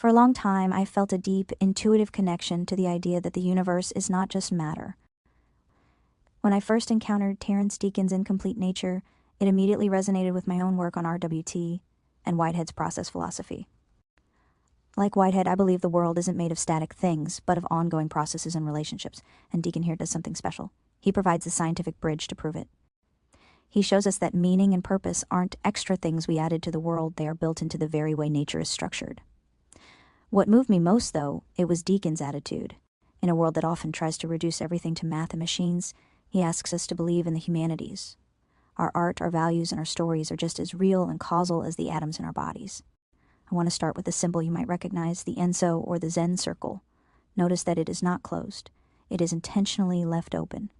For a long time, I felt a deep, intuitive connection to the idea that the universe is not just matter. When I first encountered Terence Deacon's Incomplete Nature, it immediately resonated with my own work on RWT and Whitehead's process philosophy. Like Whitehead, I believe the world isn't made of static things, but of ongoing processes and relationships, and Deacon here does something special. He provides the scientific bridge to prove it. He shows us that meaning and purpose aren't extra things we added to the world, they are built into the very way nature is structured. What moved me most, though, it was Deacon's attitude. In a world that often tries to reduce everything to math and machines, he asks us to believe in the humanities. Our art, our values, and our stories are just as real and causal as the atoms in our bodies. I want to start with a symbol you might recognize, the Enso or the Zen circle. Notice that it is not closed. It is intentionally left open.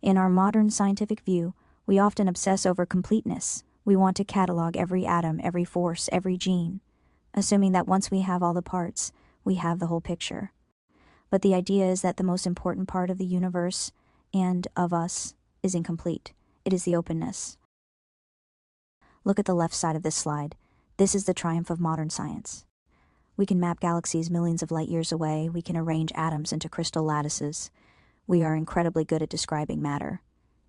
In our modern scientific view, we often obsess over completeness. We want to catalog every atom, every force, every gene, assuming that once we have all the parts, we have the whole picture. But the idea is that the most important part of the universe and of us is incomplete. It is the openness. Look at the left side of this slide. This is the triumph of modern science. We can map galaxies millions of light years away. We can arrange atoms into crystal lattices. We are incredibly good at describing matter.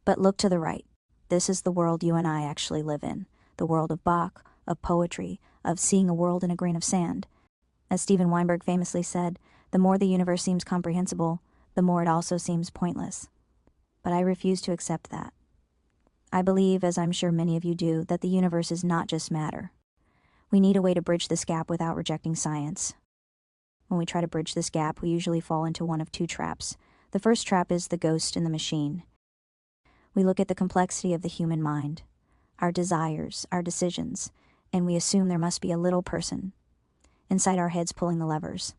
But look to the right. This is the world you and I actually live in. The world of Bach, of poetry, of seeing a world in a grain of sand. As Steven Weinberg famously said, the more the universe seems comprehensible, the more it also seems pointless. But I refuse to accept that. I believe, as I'm sure many of you do, that the universe is not just matter. We need a way to bridge this gap without rejecting science. When we try to bridge this gap, we usually fall into one of two traps. The first trap is the ghost in the machine. We look at the complexity of the human mind, our desires, our decisions, and we assume there must be a little person inside our heads pulling the levers.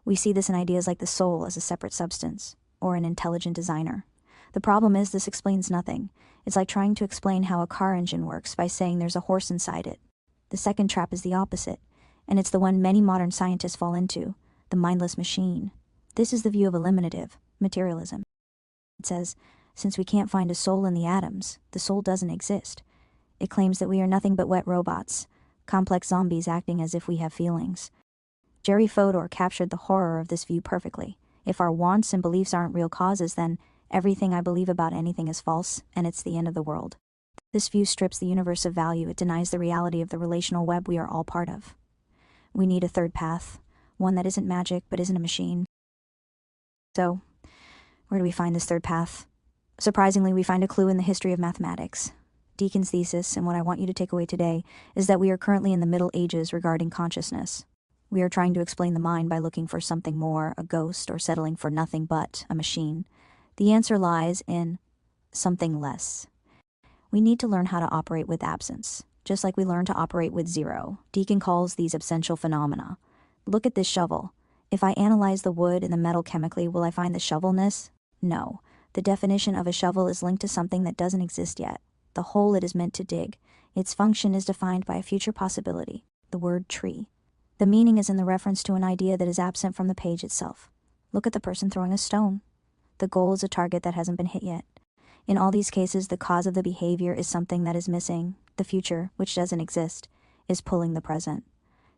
We see this in ideas like the soul as a separate substance, or an intelligent designer. The problem is this explains nothing. It's like trying to explain how a car engine works by saying there's a horse inside it. The second trap is the opposite, and it's the one many modern scientists fall into, the mindless machine. This is the view of eliminative materialism. It says, since we can't find a soul in the atoms, the soul doesn't exist. It claims that we are nothing but wet robots, complex zombies acting as if we have feelings. Jerry Fodor captured the horror of this view perfectly. If our wants and beliefs aren't real causes, then everything I believe about anything is false, and it's the end of the world. This view strips the universe of value. It denies the reality of the relational web we are all part of. We need a third path, one that isn't magic but isn't a machine. So, where do we find this third path? Surprisingly, we find a clue in the history of mathematics. Deacon's thesis, and what I want you to take away today, is that we are currently in the Middle Ages regarding consciousness. We are trying to explain the mind by looking for something more, a ghost, or settling for nothing but a machine. The answer lies in something less. We need to learn how to operate with absence, just like we learn to operate with zero. Deacon calls these essential phenomena. Look at this shovel. If I analyze the wood and the metal chemically, will I find the shovelness? No. The definition of a shovel is linked to something that doesn't exist yet, the hole it is meant to dig. Its function is defined by a future possibility, the word tree. The meaning is in the reference to an idea that is absent from the page itself. Look at the person throwing a stone. The goal is a target that hasn't been hit yet. In all these cases, the cause of the behavior is something that is missing. The future, which doesn't exist, is pulling the present.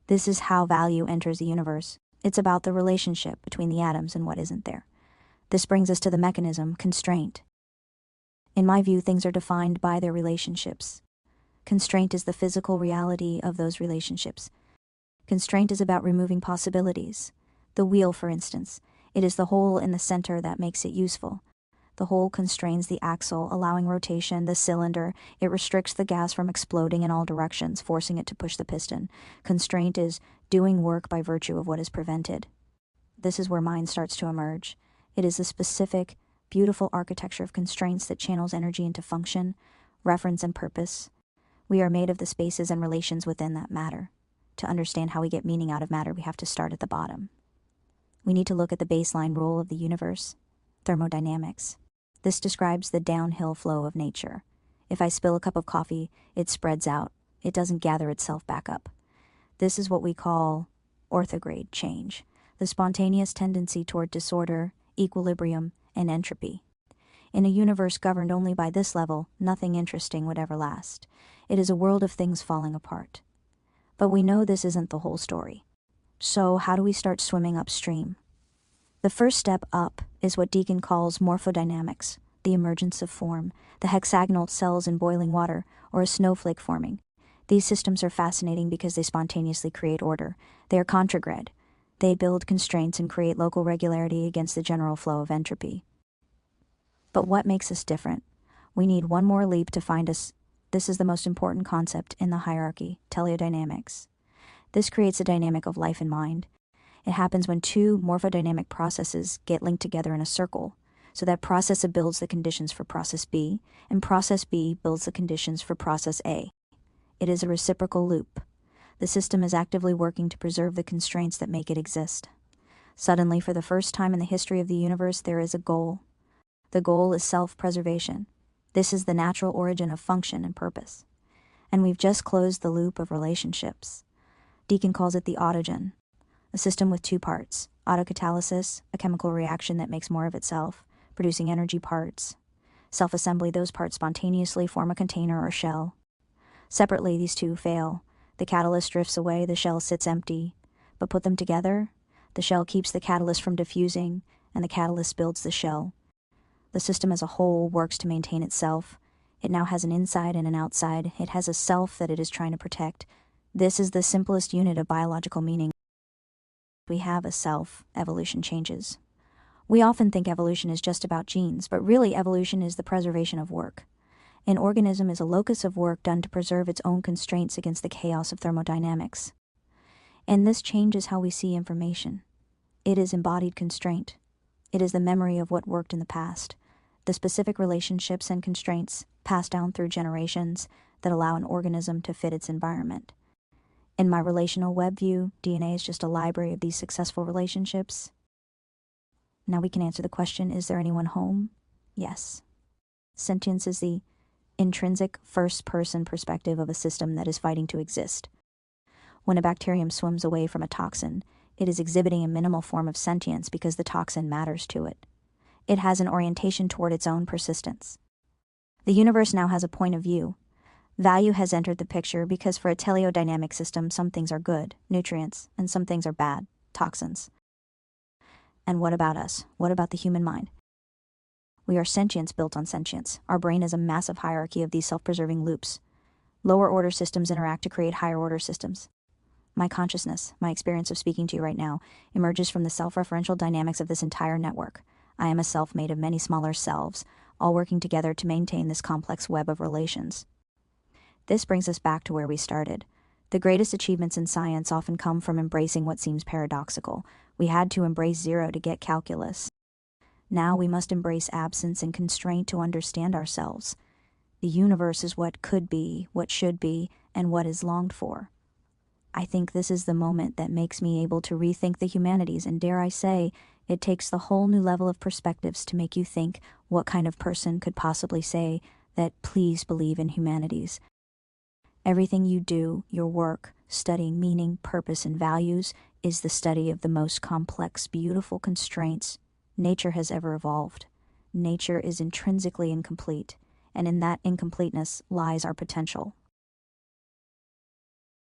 This is how value enters the universe. It's about the relationship between the atoms and what isn't there. This brings us to the mechanism, constraint. In my view, things are defined by their relationships. Constraint is the physical reality of those relationships. Constraint is about removing possibilities. The wheel, for instance, it is the hole in the center that makes it useful. The hole constrains the axle, allowing rotation. The cylinder, it restricts the gas from exploding in all directions, forcing it to push the piston. Constraint is doing work by virtue of what is prevented. This is where mind starts to emerge. It is the specific, beautiful architecture of constraints that channels energy into function, reference, and purpose. We are made of the spaces and relations within that matter. To understand how we get meaning out of matter, we have to start at the bottom. We need to look at the baseline rule of the universe, thermodynamics. This describes the downhill flow of nature. If I spill a cup of coffee, it spreads out. It doesn't gather itself back up. This is what we call orthograde change, the spontaneous tendency toward disorder, equilibrium, and entropy. In a universe governed only by this level, nothing interesting would ever last. It is a world of things falling apart. But we know this isn't the whole story. So how do we start swimming upstream? The first step up is what Deacon calls morphodynamics, the emergence of form, the hexagonal cells in boiling water, or a snowflake forming. These systems are fascinating because they spontaneously create order. They are contragred. They build constraints and create local regularity against the general flow of entropy. But what makes us different? We need one more leap to find us. This is the most important concept in the hierarchy, teleodynamics. This creates a dynamic of life and mind. It happens when two morphodynamic processes get linked together in a circle. So that process A builds the conditions for process B, and process B builds the conditions for process A. It is a reciprocal loop. The system is actively working to preserve the constraints that make it exist. Suddenly, for the first time in the history of the universe, there is a goal. The goal is self-preservation. This is the natural origin of function and purpose. And we've just closed the loop of relationships. Deacon calls it the autogen, a system with two parts: autocatalysis, a chemical reaction that makes more of itself, producing energy parts. Self-assembly, those parts spontaneously form a container or shell. Separately, these two fail. The catalyst drifts away, the shell sits empty. But put them together, the shell keeps the catalyst from diffusing, and the catalyst builds the shell. The system as a whole works to maintain itself. It now has an inside and an outside. It has a self that it is trying to protect. This is the simplest unit of biological meaning. We have a self. Evolution changes. We often think evolution is just about genes, but really evolution is the preservation of work. An organism is a locus of work done to preserve its own constraints against the chaos of thermodynamics. And this changes how we see information. It is embodied constraint. It is the memory of what worked in the past, the specific relationships and constraints passed down through generations that allow an organism to fit its environment. In my relational web view, DNA is just a library of these successful relationships. Now we can answer the question, is there anyone home? Yes. Sentience is the intrinsic first-person perspective of a system that is fighting to exist. When a bacterium swims away from a toxin, it is exhibiting a minimal form of sentience because the toxin matters to it. It has an orientation toward its own persistence. The universe now has a point of view. Value has entered the picture because for a teleodynamic system, some things are good, nutrients, and some things are bad, toxins. And what about us? What about the human mind? We are sentience built on sentience. Our brain is a massive hierarchy of these self-preserving loops. Lower order systems interact to create higher order systems. My consciousness, my experience of speaking to you right now, emerges from the self-referential dynamics of this entire network. I am a self made of many smaller selves, all working together to maintain this complex web of relations. This brings us back to where we started. The greatest achievements in science often come from embracing what seems paradoxical. We had to embrace zero to get calculus. Now we must embrace absence and constraint to understand ourselves. The universe is what could be, what should be, and what is longed for. I think this is the moment that makes me able to rethink the humanities, and dare I say, it takes the whole new level of perspectives to make you think what kind of person could possibly say that please believe in humanities. Everything you do, your work, studying meaning, purpose, and values, is the study of the most complex, beautiful constraints nature has ever evolved. Nature is intrinsically incomplete, and in that incompleteness lies our potential.